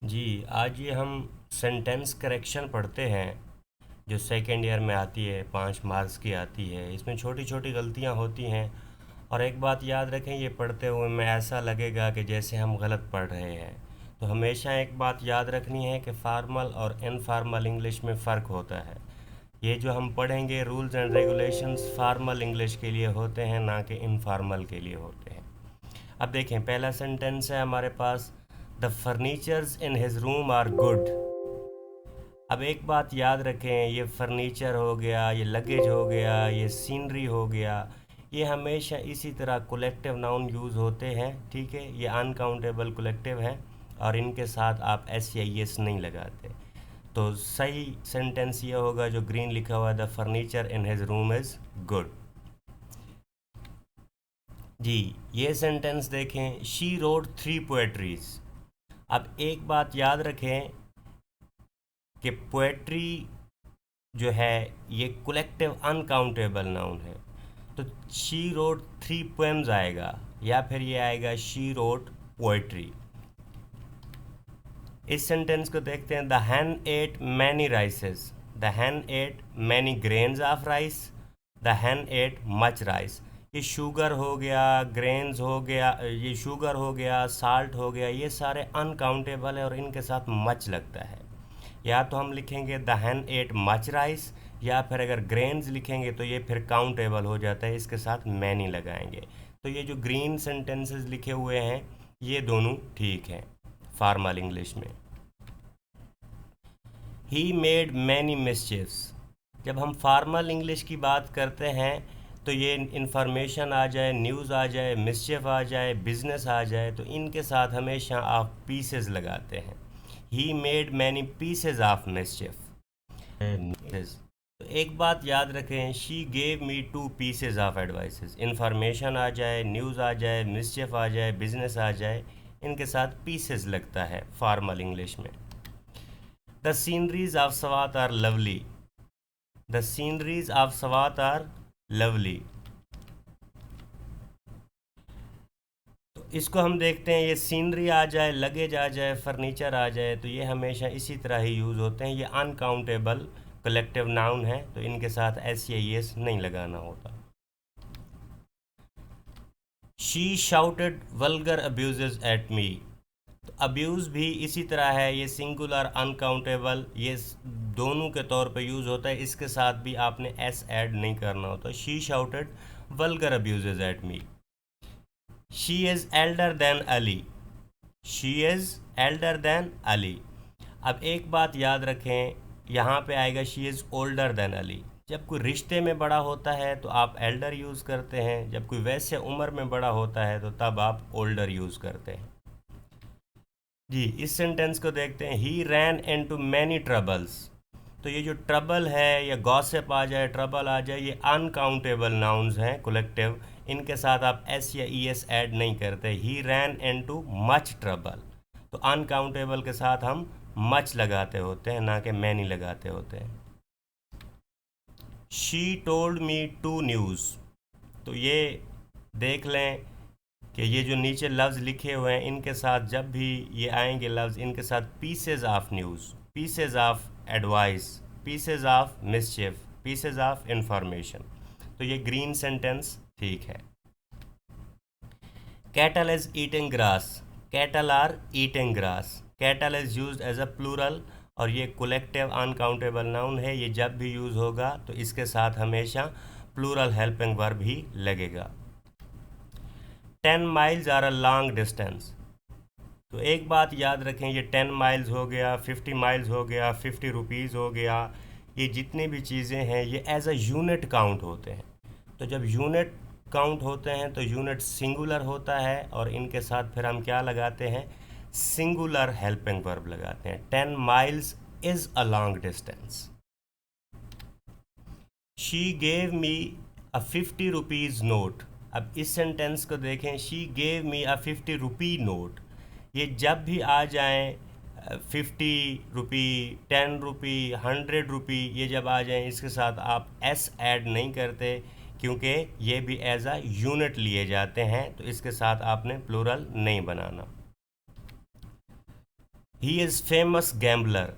जी, आज ये हम सेंटेंस करेक्शन पढ़ते हैं जो सेकेंड ईयर में आती है, 5 मार्क्स की आती है। इसमें छोटी छोटी गलतियाँ होती हैं और एक बात याद रखें, ये पढ़ते हुए में ऐसा लगेगा कि जैसे हम गलत पढ़ रहे हैं। तो हमेशा एक बात याद रखनी है कि फार्मल और इनफॉर्मल इंग्लिश में फ़र्क होता है। ये जो हम पढ़ेंगे rules and regulations formal English के लिए होते हैं, ना कि इनफॉर्मल के लिए होते हैं। अब देखें, पहला सेंटेंस है हमारे पास, the furnitures in his room are good. अब एक बात याद रखें, ये फर्नीचर हो गया, ये लगेज हो गया, ये सीनरी हो गया, ये हमेशा इसी तरह कलेक्टिव नाउन यूज़ होते हैं। ठीक है, ये अनकाउंटेबल कलेक्टिव है और इनके साथ आप एस या एस नहीं लगाते। तो सही सेंटेंस ये होगा जो ग्रीन लिखा हुआ है, the furniture in his room is good. जी, ये सेंटेंस देखें, शी रोट 3 पोएट्रीज। अब एक बात याद रखें कि पोएट्री जो है ये कलेक्टिव अनकाउंटेबल नाउन है। तो शी रोट 3 पोएम्स आएगा या फिर ये आएगा शी रोट पोएट्री। इस सेंटेंस को देखते हैं, the Hahn eight many राइसेस। The Hahn eight many grains of rice. The Hahn eight much rice. ये शुगर हो गया, ग्रेन्स हो गया, ये शुगर हो गया, साल्ट हो गया, ये सारे अनकाउंटेबल है और इनके साथ मच लगता है। या तो हम लिखेंगे the Hahn eight much rice, या फिर अगर ग्रेन्स लिखेंगे तो ये फिर काउंटेबल हो जाता है, इसके साथ मैनी लगाएंगे। तो ये जो ग्रीन सेंटेंसेस लिखे हुए हैं ये दोनों ठीक हैं फॉर्मल इंग्लिश में। He made many mischiefs. जब हम फॉर्मल इंग्लिश की बात करते हैं तो ये इंफॉर्मेशन आ जाए, न्यूज़ आ जाए, मिसचिफ आ जाए, बिजनेस आ जाए, तो इनके साथ हमेशा आप पीसेस लगाते हैं। He made many pieces of mischief. तो एक बात याद रखें, she gave me 2 pieces of advices. Information आ जाए, न्यूज़ आ जाए, मिसचिफ आ जाए, बिजनेस आ जाए, इनके साथ पीसेज लगता है फॉर्मल इंग्लिश में। The sceneries of Swat are lovely. The sceneries of Swat are lovely. तो इसको हम देखते हैं, ये सीनरी आ जाए, लगेज आ जाए, फर्नीचर आ जाए, तो ये हमेशा इसी तरह ही यूज़ होते हैं। ये अनकाउंटेबल कलेक्टिव नाउन है तो इनके साथ एस या एस नहीं लगाना होता। She shouted vulgar abuses at me. तो अब्यूज़ भी इसी तरह है, ये सिंगुलर अनकाउंटेबल, ये दोनों के तौर पे यूज़ होता है, इसके साथ भी आपने एस ऐड नहीं करना होता। She shouted vulgar abuses at me. She is elder than Ali. She is elder than Ali. अब एक बात याद रखें, यहाँ पे आएगा she is older than Ali. जब कोई रिश्ते में बड़ा होता है तो आप एल्डर यूज़ करते हैं, जब कोई वैसे उम्र में बड़ा होता है तो तब आप ओल्डर यूज़ करते हैं। जी, इस सेंटेंस को देखते हैं, ही रैन इनटू मैनी ट्रबल्स। तो ये जो ट्रबल है या गॉसिप आ जाए, ट्रबल आ जाए, ये अनकाउंटेबल नाउन्स हैं कलेक्टिव, इनके साथ आप एस या ई एस ऐड नहीं करते। ही रैन इनटू मच ट्रबल, तो अनकाउंटेबल के साथ हम मच लगाते होते हैं, ना कि मैनी लगाते होते हैं। She told me to news. तो ये देख लें कि ये जो नीचे लफ्ज़ लिखे हुए हैं इनके साथ जब भी ये आएंगे लफ्ज़, इनके साथ pieces of news, pieces of advice, pieces of mischief, pieces of information, तो ये ग्रीन सेंटेंस ठीक है। Cattle is eating grass. Cattle are eating grass. Cattle is use as a plural और ये कलेक्टिव अनकाउंटेबल नाउन है, ये जब भी यूज़ होगा तो इसके साथ हमेशा प्लूरल हेल्पिंग वर्ब ही लगेगा। 10 miles are a long distance. तो एक बात याद रखें, ये 10 माइल्स हो गया, 50 माइल्स हो गया, 50 रुपीज़ हो गया, ये जितनी भी चीज़ें हैं ये एज अ यूनिट काउंट होते हैं। तो जब यूनिट काउंट होते हैं तो यूनिट सिंगुलर होता है और इनके साथ फिर हम क्या लगाते हैं, सिंगुलर हेल्पिंग वर्ब लगाते हैं। 10 miles is a long distance. She gave me a 50 rupees note. अब इस सेंटेंस को देखें, she gave me a 50 rupee note, ये जब भी आ जाएं 50 रुपी, 10 रुपी, 100 रुपी, ये जब आ जाएं इसके साथ आप एस ऐड नहीं करते, क्योंकि ये भी एज अ यूनिट लिए जाते हैं, तो इसके साथ आपने प्लूरल नहीं बनाना। He is famous gambler.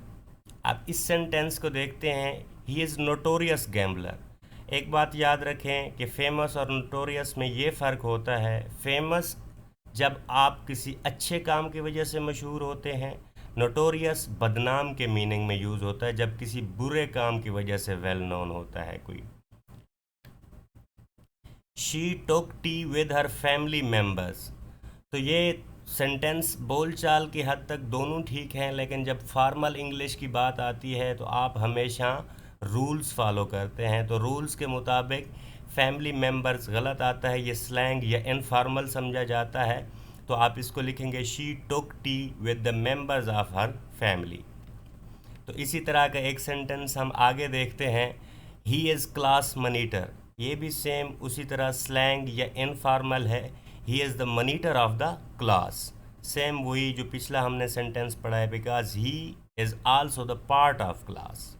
अब इस सेंटेंस को देखते हैं, ही इज़ नोटोरियस गैम्बलर। एक बात याद रखें कि फेमस और नोटोरियस में ये फ़र्क होता है, फेमस जब आप किसी अच्छे काम की वजह से मशहूर होते हैं, नोटोरियस बदनाम के मीनिंग में यूज़ होता है जब किसी बुरे काम की वजह से वेल नोन होता है कोई। She took tea with her family members. तो ये सेंटेंस बोलचाल की हद तक दोनों ठीक हैं, लेकिन जब फॉर्मल इंग्लिश की बात आती है तो आप हमेशा रूल्स फॉलो करते हैं। तो रूल्स के मुताबिक फैमिली मेम्बर्स गलत आता है, ये स्लैंग या इनफॉर्मल समझा जाता है। तो आप इसको लिखेंगे she took T with the members of her family. तो इसी तरह का एक सेंटेंस हम आगे देखते हैं, ही इज़ क्लास मॉनिटर। ये भी सेम उसी तरह स्लैंग या इनफॉर्मल है, he is the monitor of the class. Same वही जो पिछला हमने सेंटेंस पढ़ा है, because he is also the part of class.